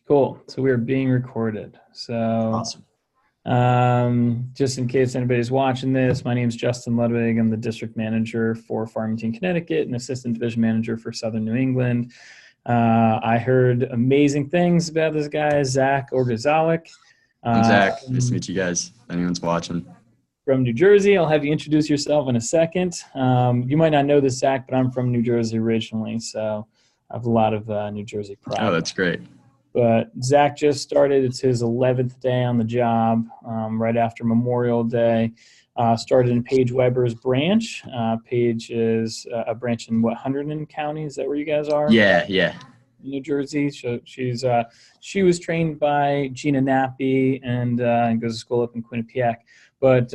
Cool. So we are being recorded. So Awesome. just in case anybody's watching this, my name is Justin Ludwig. I'm the district manager for Farmington, Connecticut, and assistant division manager for Southern New England. I heard amazing things about this guy, Zach Orgazalik. I'm Zach. Nice to meet you guys. If anyone's watching. From New Jersey. I'll have you introduce yourself in a second. You might not know this, Zach, but I'm from New Jersey originally, so I have a lot of New Jersey pride. Oh, that's great. But Zach just started. It's his 11th day on the job, right after Memorial Day. Started in Paige Weber's branch. Paige is a branch in what, Hunterdon County? Is that where you guys are? Yeah. New Jersey. So she was trained by Gina Nappi and goes to school up in Quinnipiac. But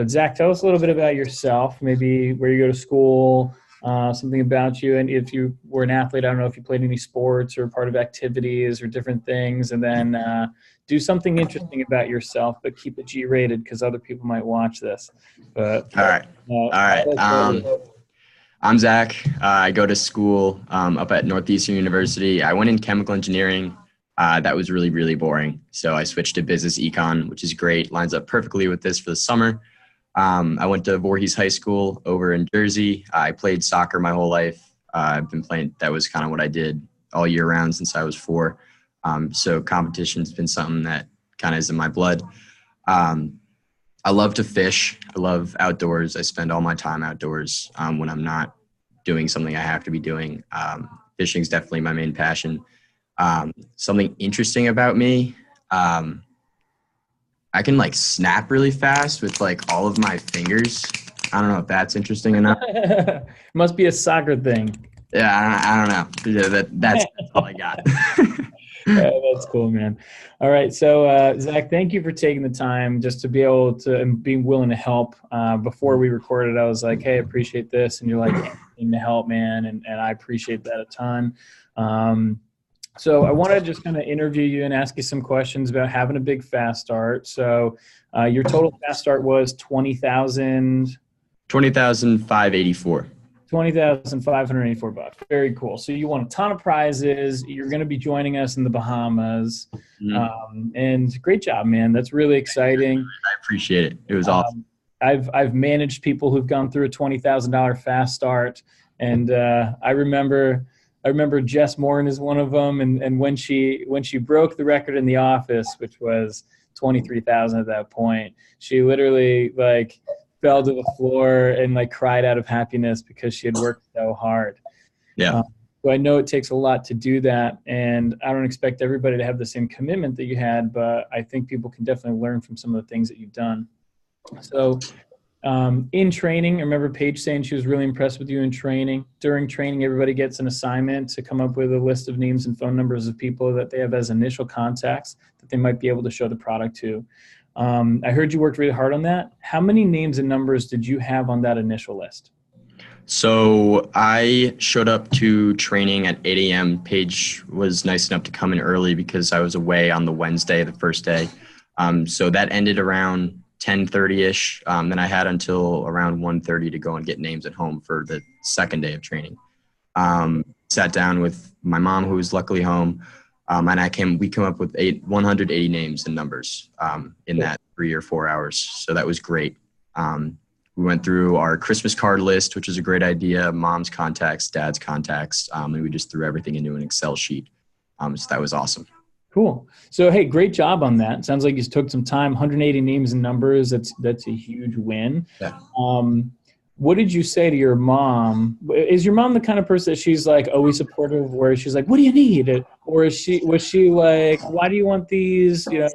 Zach, tell us a little bit about yourself. Maybe where you go to school. Something about you, and if you were an athlete, I don't know if you played any sports or part of activities or different things, and then do something interesting about yourself, but keep it G-rated because other people might watch this. But All right. I'm Zach. I go to school up at Northeastern University. I went in chemical engineering. That was really, really boring. So I switched to business econ, which is great. Lines up perfectly with this for the summer. I went to Voorhees High School over in Jersey. I played soccer my whole life. I've been playing. That was kind of what I did all year round since I was 4. So competition's been something that kind of is in my blood. I love to fish. I love outdoors. I spend all my time outdoors when I'm not doing something I have to be doing. Fishing is definitely my main passion. Something interesting about me, I can snap really fast with all of my fingers. I don't know if that's interesting enough. Must be a soccer thing. Yeah, I don't know. That's all I got. That's cool, man. All right. So, Zach, thank you for taking the time just to be able to and being willing to help. Before we recorded, I was like, hey, I appreciate this. And you're like, anything to help, man. And I appreciate that a ton. So I want to just kind of interview you and ask you some questions about having a big fast start. So your total fast start was 20,000. 20,584. $20,584. Very cool. So you won a ton of prizes. You're going to be joining us in the Bahamas. Mm-hmm. And great job, man. That's really exciting. I appreciate it. It was awesome. I've managed people who've gone through a $20,000 fast start. And I remember Jess Morin is one of them. And when she broke the record in the office, which was 23,000 at that point, she literally fell to the floor and cried out of happiness because she had worked so hard. Yeah. So I know it takes a lot to do that. And I don't expect everybody to have the same commitment that you had, but I think people can definitely learn from some of the things that you've done. So in training, I remember Paige saying she was really impressed with you in training. During training, everybody gets an assignment to come up with a list of names and phone numbers of people that they have as initial contacts that they might be able to show the product to. I heard you worked really hard on that. How many names and numbers did you have on that initial list? So I showed up to training at 8 a.m. Paige was nice enough to come in early because I was away on the Wednesday, the first day. So that ended around 10:30-ish. Then I had until around 1:30 to go and get names at home for the second day of training. Sat down with my mom, who was luckily home, and we came up with 180 names and numbers in that 3 or 4 hours. So that was great. We went through our Christmas card list, which is a great idea, mom's contacts, dad's contacts, and we just threw everything into an Excel sheet. So that was awesome. Cool. So, hey, great job on that. Sounds like you took some time, 180 names and numbers. That's a huge win. Yeah. What did you say to your mom? Is your mom the kind of person that she's always supportive, where she's like, what do you need? Or was she like, why do you want these? You know?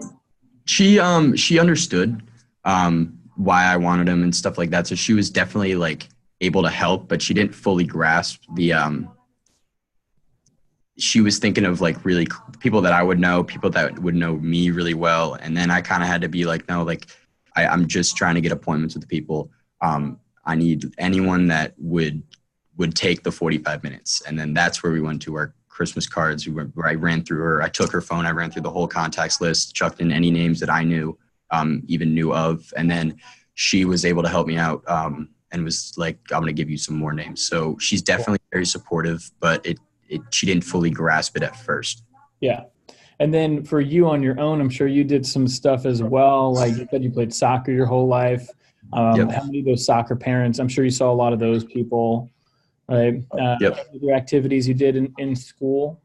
She understood why I wanted them and stuff like that. So she was definitely able to help, but she didn't fully grasp the she was thinking of really people that I would know, people that would know me really well. And then I kind of had to be no, I'm just trying to get appointments with the people. I need anyone that would take the 45 minutes. And then that's where we went to our Christmas cards where I ran through her. I took her phone. I ran through the whole contacts list, chucked in any names that I knew, even knew of. And then she was able to help me out and was like, I'm going to give you some more names. So she's definitely very supportive, but she didn't fully grasp it at first. Yeah. And then for you on your own, I'm sure you did some stuff as well. Like you said, you played soccer your whole life. Yep. How many of those soccer parents? I'm sure you saw a lot of those people, right? Yep. Other activities you did in school?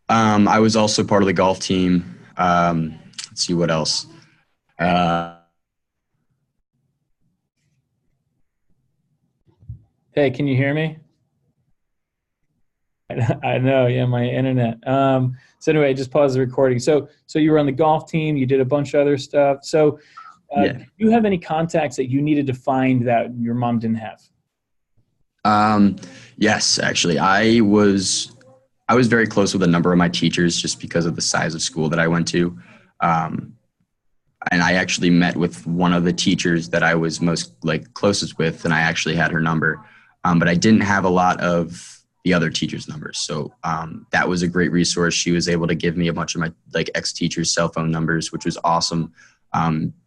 I was also part of the golf team. Let's see what else. Hey, can you hear me? I know, yeah, my internet. So anyway, just pause the recording. So you were on the golf team. You did a bunch of other stuff. So, Yeah. do you have any contacts that you needed to find that your mom didn't have? Yes, actually, I was very close with a number of my teachers just because of the size of school that I went to. Um, and I actually met with one of the teachers that I was most like closest with, and I actually had her number. But I didn't have a lot of the other teachers' numbers. So that was a great resource. She was able to give me a bunch of my like ex-teachers' cell phone numbers, which was awesome.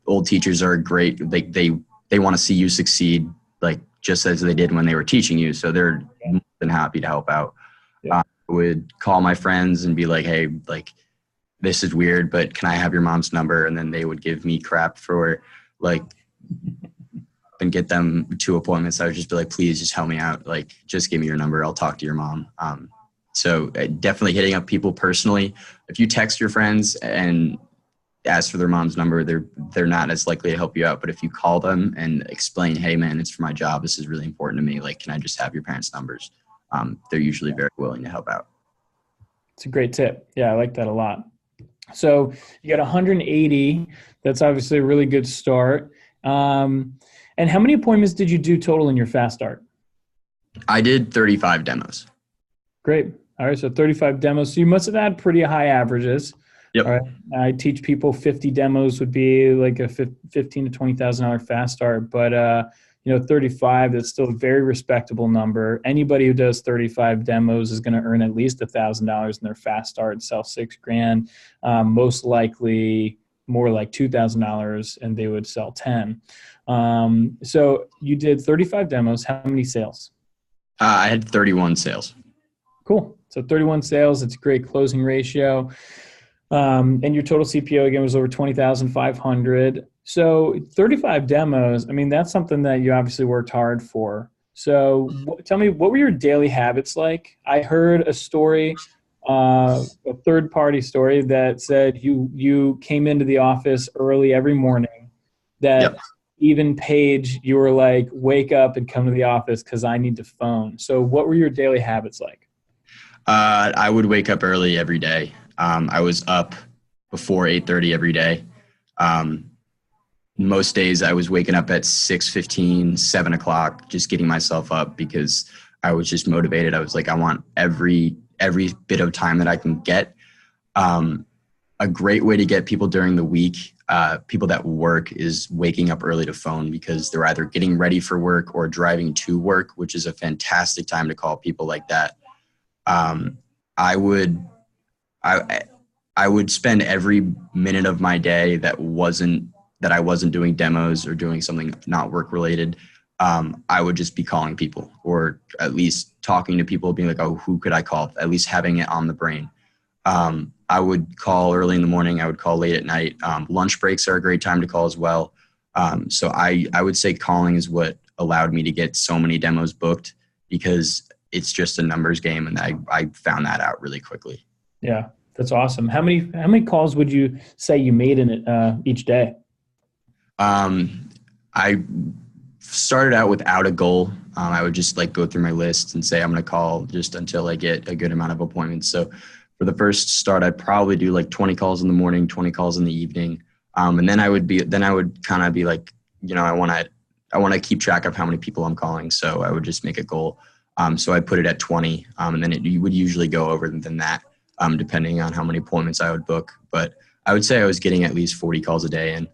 Old teachers are great. They want to see you succeed, like just as they did when they were teaching you. So they're more than happy to help out. Yeah. I would call my friends and be like, hey, like, this is weird, but can I have your mom's number? And then they would give me crap for like, and get them to appointments. I would just be like, please just help me out. Like, just give me your number. I'll talk to your mom. So definitely hitting up people personally. If you text your friends and ask for their mom's number, they're not as likely to help you out. But if you call them and explain, hey man, it's for my job. This is really important to me. Like, can I just have your parents' numbers? They're usually very willing to help out. It's a great tip. Yeah, I like that a lot. So you got 180. That's obviously a really good start. And how many appointments did you do total in your fast start? I did 35 demos. Great. All right. So 35 demos. So you must have had pretty high averages. Yep. All right. I teach people 50 demos would be like a $15,000 to $20,000 fast start, but 35, that's still a very respectable number. Anybody who does 35 demos is going to earn at least $1,000 in their fast start and sell $6,000. Most likely more like $2,000 and they would sell 10. So you did 35 demos. How many sales? I had 31 sales. Cool. So 31 sales. It's a great closing ratio. And your total CPO again was over 20,500. So 35 demos. I mean, that's something that you obviously worked hard for. So tell me, what were your daily habits like? I heard a story, a third-party story that said you came into the office early every morning. That Yep. even Paige, you were like, wake up and come to the office because I need to phone. So what were your daily habits like? I would wake up early every day. I was up before 8:30 every day. Most days I was waking up at 6:15, 7 o'clock, just getting myself up because I was just motivated. I was like, I want every bit of time that I can get. A great way to get people during the week, people that work, is waking up early to phone because they're either getting ready for work or driving to work, which is a fantastic time to call people like that. I would spend every minute of my day that I wasn't doing demos or doing something not work related. I would just be calling people, or at least talking to people, being like, oh, who could I call? At least having it on the brain. I would call early in the morning. I would call late at night. Lunch breaks are a great time to call as well. So I would say calling is what allowed me to get so many demos booked, because it's just a numbers game. And I found that out really quickly. Yeah, that's awesome. How many calls would you say you made in it each day? I started out without a goal. I would just like go through my list and say I'm going to call just until I get a good amount of appointments. So for the first start, I'd probably do like 20 calls in the morning, 20 calls in the evening. And then I would kind of be like, I want to keep track of how many people I'm calling. So I would just make a goal. So I put it at 20, and then you would usually go over than that, depending on how many appointments I would book. But I would say I was getting at least 40 calls a day in.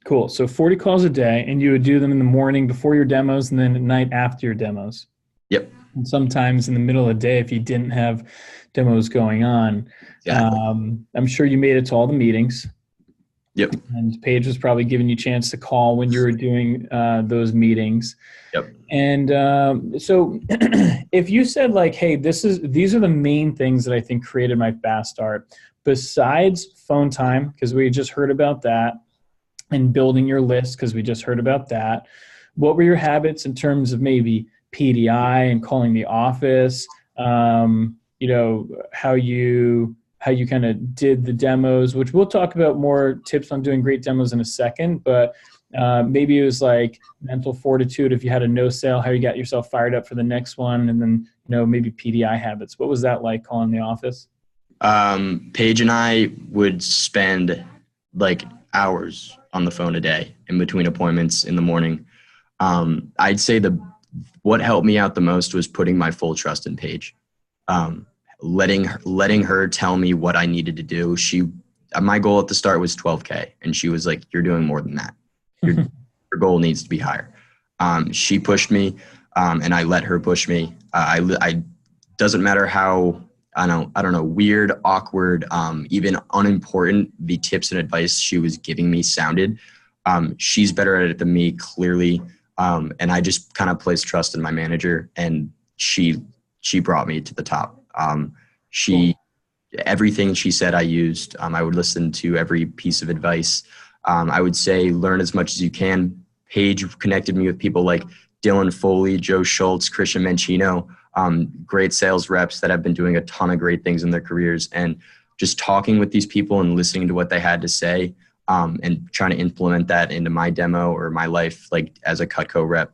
Cool. So 40 calls a day, and you would do them in the morning before your demos and then at night after your demos. Yep. And sometimes in the middle of the day, if you didn't have demos going on. Exactly. I'm sure you made it to all the meetings. Yep. And Paige was probably giving you a chance to call when you were doing those meetings. Yep. And so if you said like, hey, these are the main things that I think created my fast start, besides phone time, because we just heard about that, and building your list, because we just heard about that, what were your habits in terms of maybe PDI and calling the office, how you kind of did the demos, which we'll talk about more tips on doing great demos in a second, but maybe it was like mental fortitude if you had a no sale, how you got yourself fired up for the next one, and then maybe PDI habits. What was that like calling the office? Paige and I would spend like hours on the phone a day in between appointments in the morning. I'd say what helped me out the most was putting my full trust in Paige. Letting her tell me what I needed to do. My goal at the start was 12K, and she was like, "You're doing more than that. Your goal needs to be higher." She pushed me, and I let her push me. I doesn't matter how I don't know, weird, awkward, even unimportant the tips and advice she was giving me sounded. She's better at it than me, clearly, and I just kind of placed trust in my manager, and she brought me to the top. Everything she said I used. I would listen to every piece of advice. I would say learn as much as you can. Paige connected me with people like Dylan Foley, Joe Schultz, Christian Mancino, great sales reps that have been doing a ton of great things in their careers. And just talking with these people and listening to what they had to say, and trying to implement that into my demo or my life, like as a Cutco rep,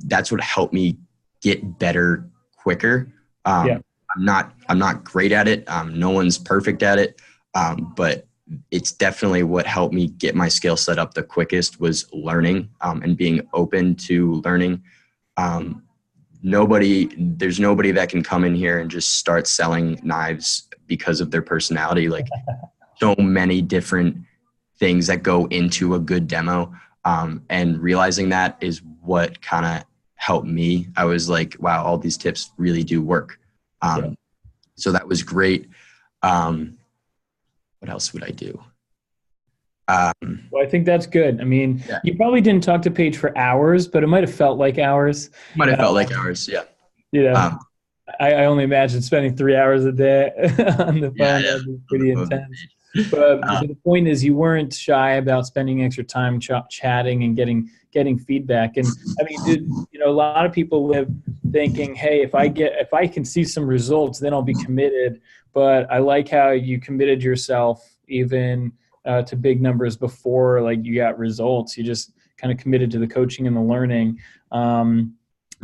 that's what helped me get better quicker. I'm not great at it. No one's perfect at it. But it's definitely what helped me get my skill set up the quickest was learning, and being open to learning. There's nobody that can come in here and just start selling knives because of their personality. Like so many different things that go into a good demo. And realizing that is what kind of helped me. I was like, wow, all these tips really do work. So that was great. What else would I do? Well, I think that's good. I mean, You probably didn't talk to Paige for hours, but it might have felt like hours. Felt like hours. Yeah. Yeah. I only imagine spending 3 hours a day on the phone. That'd be pretty intense. But the point is, you weren't shy about spending extra time chatting and getting feedback. And I mean, a lot of people live thinking, hey, if I can see some results, then I'll be committed. But I like how you committed yourself even to big numbers before like you got results. You just kind of committed to the coaching and the learning. And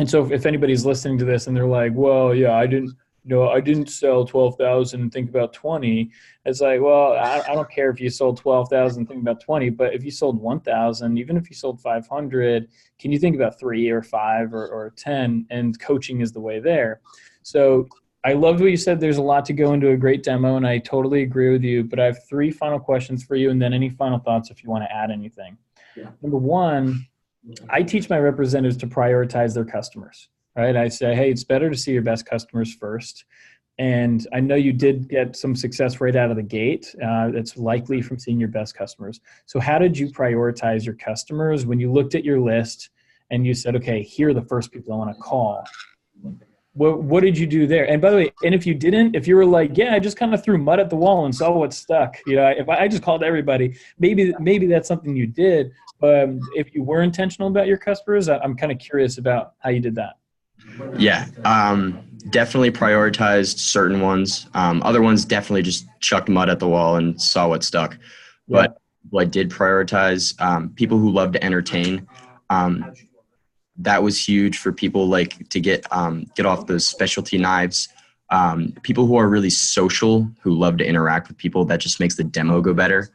so if anybody's listening to this and they're like, well, yeah, I didn't sell 12,000 and think about 20. It's like, well, I don't care if you sold 12,000 and think about 20, but if you sold 1,000, even if you sold 500, can you think about 3 or 5 or 10? And coaching is the way there. So I loved what you said. There's a lot to go into a great demo, and I totally agree with you. But I have 3 final questions for you, and then any final thoughts if you want to add anything. Yeah. Number 1, I teach my representatives to prioritize their customers. Right? I say, hey, it's better to see your best customers first. And I know you did get some success right out of the gate. That's likely from seeing your best customers. So how did you prioritize your customers when you looked at your list and you said, okay, here are the first people I want to call? What did you do there? And by the way, and if you were like, yeah, I just kind of threw mud at the wall and saw what stuck, if I just called everybody, maybe that's something you did. But if you were intentional about your customers, I'm kind of curious about how you did that. Yeah, definitely prioritized certain ones. Other ones definitely just chucked mud at the wall and saw what stuck. Yeah. But what I did prioritize, people who love to entertain. That was huge for people like to get off those specialty knives. People who are really social, who love to interact with people, that just makes the demo go better.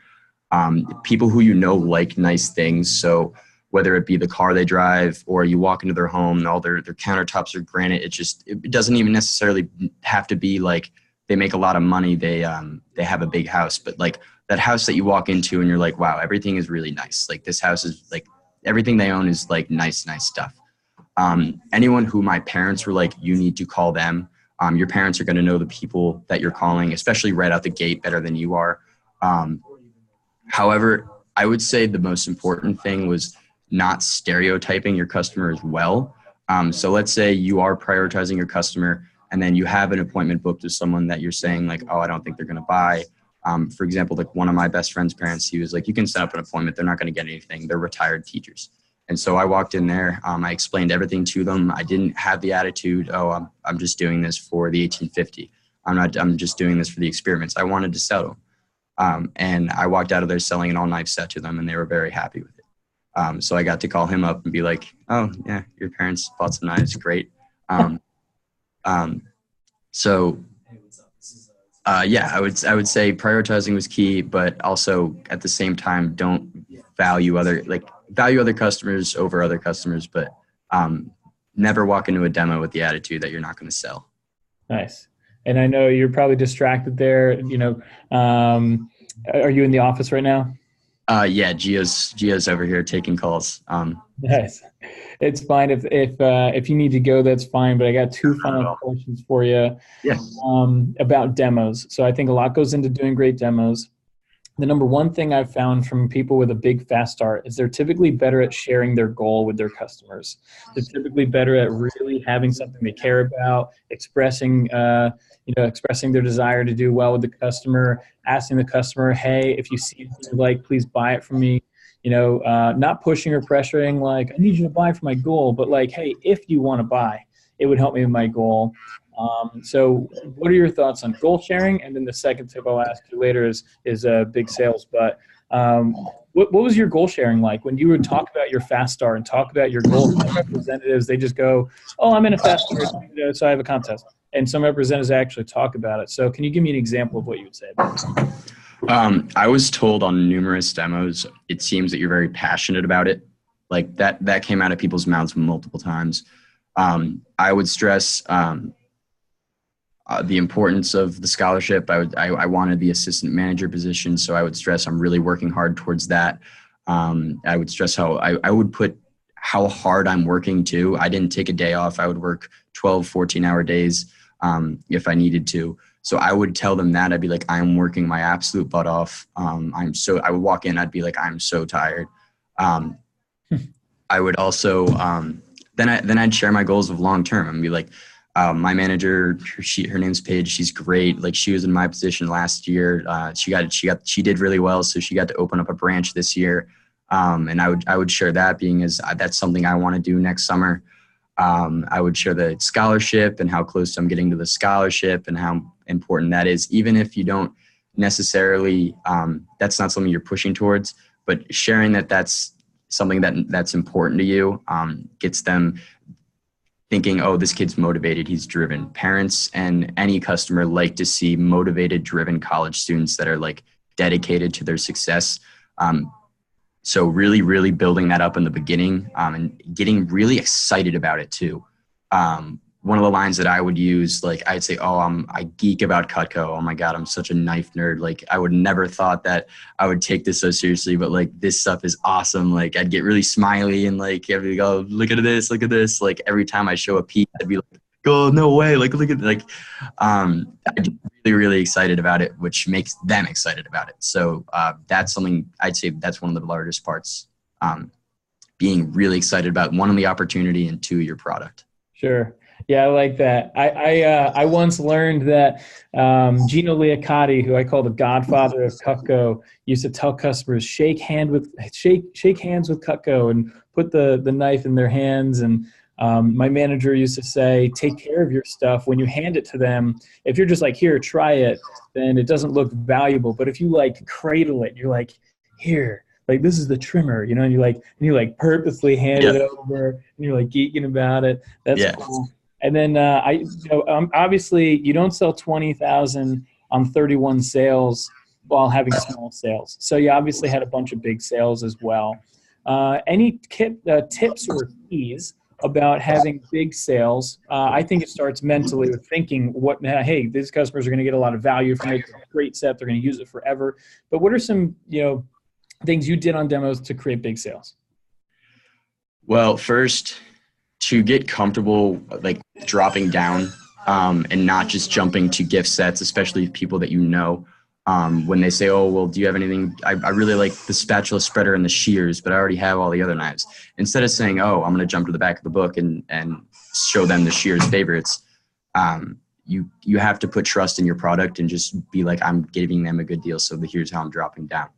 People who like nice things. So whether it be the car they drive or you walk into their home and all their countertops are granite, it doesn't even necessarily have to be like they make a lot of money. They have a big house, but like that house that you walk into and you're like, wow, everything is really nice. Like this house is like everything they own is like nice stuff. Anyone who my parents were like, you need to call them. Your parents are going to know the people that you're calling, especially right out the gate better than you are. However, I would say the most important thing was not stereotyping your customer as well. So let's say you are prioritizing your customer and then you have an appointment booked with someone that you're saying like, oh, I don't think they're going to buy. For example, like one of my best friend's parents, he was like, you can set up an appointment. They're not going to get anything. They're retired teachers. And so I walked in there. I explained everything to them. I didn't have the attitude, oh, I'm just doing this for the 1850. I'm just doing this for the experiments. I wanted to sell them. And I walked out of there selling an all knife set to them and they were very happy with it. So I got to call him up and be like, oh yeah, your parents bought some knives. Great. Yeah, I would say prioritizing was key, but also at the same time, don't value other customers over other customers, but never walk into a demo with the attitude that you're not going to sell. Nice. And I know you're probably distracted there. Are you in the office right now? Yeah, Gio's over here taking calls. Nice. It's fine if you need to go, that's fine. But I got two final questions for you. Yeah. About demos. So I think a lot goes into doing great demos. The number one thing I've found from people with a big fast start is they're typically better at sharing their goal with their customers. They're typically better at really having something they care about, expressing their desire to do well with the customer, asking the customer, hey, if you see anything you like, please buy it from me. Not pushing or pressuring like, I need you to buy for my goal, but like, hey, if you want to buy, it would help me with my goal. So what are your thoughts on goal sharing? And then the second tip I'll ask you later is big sales. But what was your goal sharing like when you would talk about your fast start and talk about your goals? Some representatives, they just go, oh, I'm in a fast start, so I have a contest. And some representatives actually talk about it. So can you give me an example of what you would say about this? I was told on numerous demos, it seems that you're very passionate about it. Like that came out of people's mouths multiple times. I would stress the importance of the scholarship. I wanted the assistant manager position, so I would stress I'm really working hard towards that. I would stress I would put how hard I'm working too. I didn't take a day off. I would work 12, 14-hour days if I needed to. So I would tell them that. I'd be like, I'm working my absolute butt off. I would walk in, I'd be like, I'm so tired. I would also, then I'd share my goals of long-term and be like, my manager, her name's Paige. She's great. Like she was in my position last year. She did really well. So she got to open up a branch this year. And I would share that being as that's something I want to do next summer. I would share the scholarship and how close I'm getting to the scholarship and how important that is, even if you don't necessarily, that's not something you're pushing towards, but sharing that's something that's important to you, gets them thinking, oh, this kid's motivated, he's driven. Parents and any customer like to see motivated, driven college students that are like dedicated to their success. So really, really building that up in the beginning and getting really excited about it too. One of the lines that I would use, like I'd say, oh, I geek about Cutco. Oh my God, I'm such a knife nerd. Like I would never thought that I would take this so seriously, but like this stuff is awesome. Like I'd get really smiley and like everybody go, look at this, look at this. Like every time I show a piece, I'd be like, oh, no way. Like, look at I'm really, really excited about it, which makes them excited about it. So that's something I'd say that's one of the largest parts, being really excited about one, the opportunity, and two, your product. Sure. Yeah, I like that. I once learned that Gino Liacati, who I call the godfather of Cutco, used to tell customers, shake hands with Cutco and put the knife in their hands. And my manager used to say, take care of your stuff. When you hand it to them, if you're just like, here, try it, then it doesn't look valuable. But if you like cradle it, you're like, here, like this is the trimmer, and you like purposely hand it over and you're like geeking about it. That's cool. And then obviously you don't sell 20,000 on 31 sales while having small sales. So you obviously had a bunch of big sales as well. Any tips or keys about having big sales? I think it starts mentally with thinking, hey, these customers are going to get a lot of value from it. It's a great set. They're going to use it forever. But what are some, things you did on demos to create big sales? Well, first, to get comfortable, like dropping down and not just jumping to gift sets, especially people that When they say, oh, well, do you have anything? I really like the spatula spreader and the shears, but I already have all the other knives. Instead of saying, oh, I'm going to jump to the back of the book and show them the shears favorites, you have to put trust in your product and just be like, I'm giving them a good deal. So here's how I'm dropping down.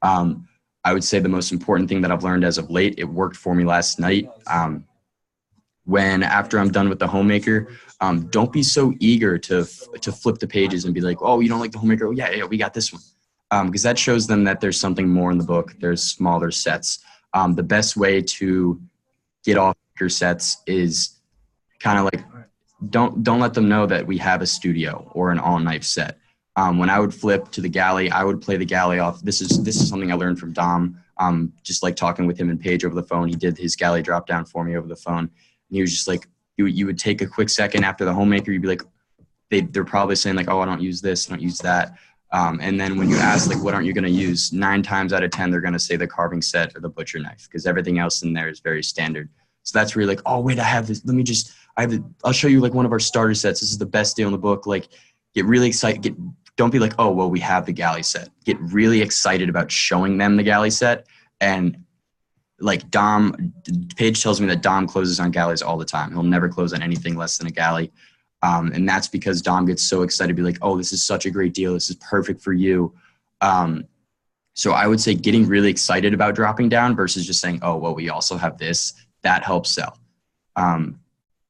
I would say the most important thing that I've learned as of late, it worked for me last night. After I'm done with the Homemaker, don't be so eager to flip the pages and be like, oh, you don't like the Homemaker? Oh, yeah, we got this one. Because that shows them that there's something more in the book. There's smaller sets. The best way to get off your sets is kind of like, don't let them know that we have a studio or an all knife set. When I would flip to the galley, I would play the galley off. This is something I learned from Dom. Just like talking with him and Paige over the phone. He did his galley drop down for me over the phone. And he was just like, you would take a quick second after the Homemaker. You'd be like, they're probably saying like, oh, I don't use this, I don't use that. And then when you ask like, what aren't you going to use? 9 times out of 10, they're going to say the carving set or the butcher knife, because everything else in there is very standard. So that's where you're like, oh, wait, I have this. I'll show you like one of our starter sets. This is the best deal in the book. Like, get really excited. Don't be like, oh, well, we have the galley set. Get really excited about showing them the galley set. And like Paige tells me that Dom closes on galleys all the time. He'll never close on anything less than a galley. And that's because Dom gets so excited to be like, oh, this is such a great deal. This is perfect for you. So I would say getting really excited about dropping down versus just saying, oh, well, we also have this. That helps sell.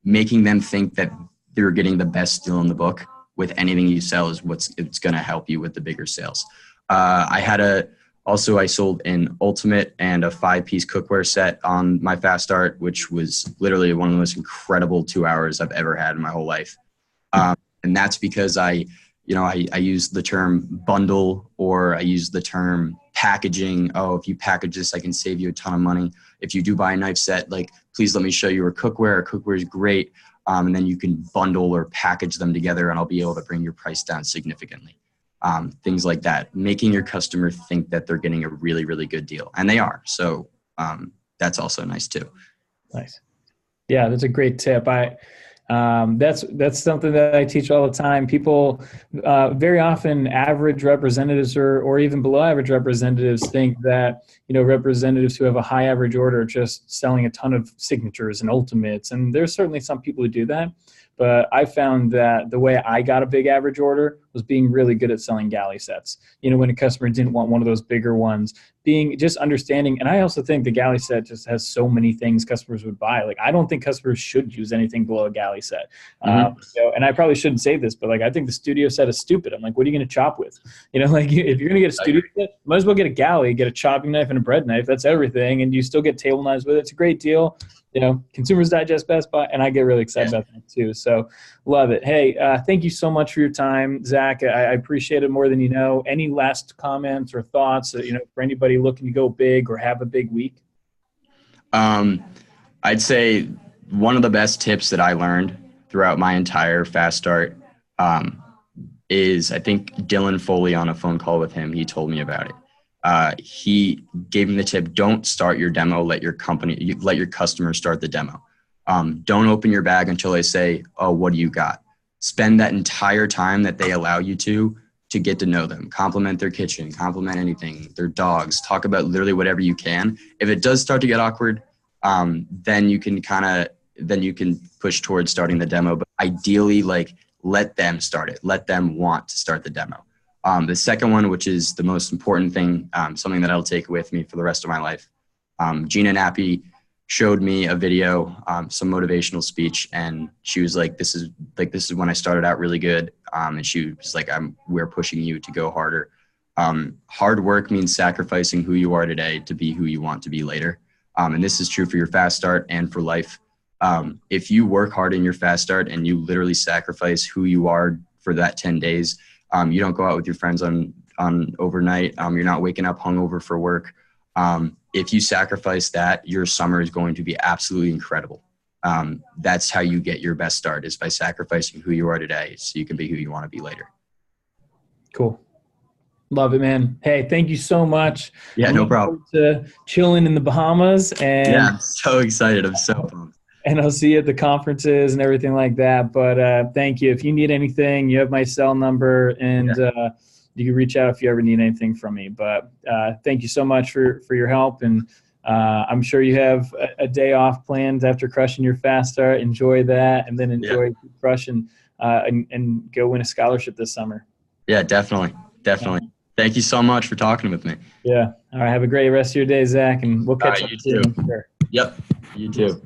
Making them think that they're getting the best deal in the book with anything you sell is it's going to help you with the bigger sales. I sold an Ultimate and a 5-piece cookware set on my Fast Start, which was literally one of the most incredible 2 hours I've ever had in my whole life. And that's because I use the term bundle, or I use the term packaging. Oh, if you package this, I can save you a ton of money. If you do buy a knife set, like, please let me show you our cookware. Our cookware is great. And then you can bundle or package them together, and I'll be able to bring your price down significantly. Things like that, making your customer think that they're getting a really, really good deal, and they are. So that's also nice too. Nice. Yeah, that's a great tip. That's something that I teach all the time. People very often, average representatives or even below average representatives, think that representatives who have a high average order are just selling a ton of signatures and ultimates, and there's certainly some people who do that. But I found that the way I got a big average order was being really good at selling galley sets. When a customer didn't want one of those bigger ones, being just understanding. And I also think the galley set just has so many things customers would buy. Like, I don't think customers should use anything below a galley set. And I probably shouldn't say this, but like, I think the studio set is stupid. I'm like, what are you going to chop with? Like, if you're going to get a studio set, you might as well get a galley, get a chopping knife and a bread knife. That's everything. And you still get table knives with it. It's a great deal. Consumers Digest, Best Buy, and I get really excited about that too. So love it. Hey, thank you so much for your time, Zach. I appreciate it more than you know. Any last comments or thoughts, for anybody looking to go big or have a big week? I'd say one of the best tips that I learned throughout my entire Fast Start is, I think Dylan Foley, on a phone call with him, he told me about it. He gave me the tip: don't start your demo. Let your customer start the demo. Don't open your bag until they say, oh, what do you got? Spend that entire time that they allow you to get to know them. Compliment their kitchen, compliment anything, their dogs, talk about literally whatever you can. If it does start to get awkward, then you can push towards starting the demo. But ideally, let them start it. Let them want to start the demo. The second one, which is the most important thing, something that I'll take with me for the rest of my life. Gina Nappi showed me a video, some motivational speech, and she was like, this is when I started out really good. And she was like, we're pushing you to go harder. Hard work means sacrificing who you are today to be who you want to be later. And this is true for your Fast Start and for life. If you work hard in your Fast Start and you literally sacrifice who you are for that 10 days, you don't go out with your friends on overnight. You're not waking up hungover for work. If you sacrifice that, your summer is going to be absolutely incredible. That's how you get your best start, is by sacrificing who you are today so you can be who you want to be later. Cool. Love it, man. Hey, thank you so much. Yeah, no problem. To chilling in the Bahamas. And yeah, I'm so excited. I'm so pumped. and I'll see you at the conferences and everything like that. But thank you. If you need anything, you have my cell number, and you can reach out if you ever need anything from me. But thank you so much for your help. And I'm sure you have a day off planned after crushing your fast start. Enjoy that, and then enjoy crushing and go win a scholarship this summer. Yeah, definitely. Thank you so much for talking with me. Yeah. All right. Have a great rest of your day, Zach, and we'll catch up you soon. too. Sure. Yep. You too.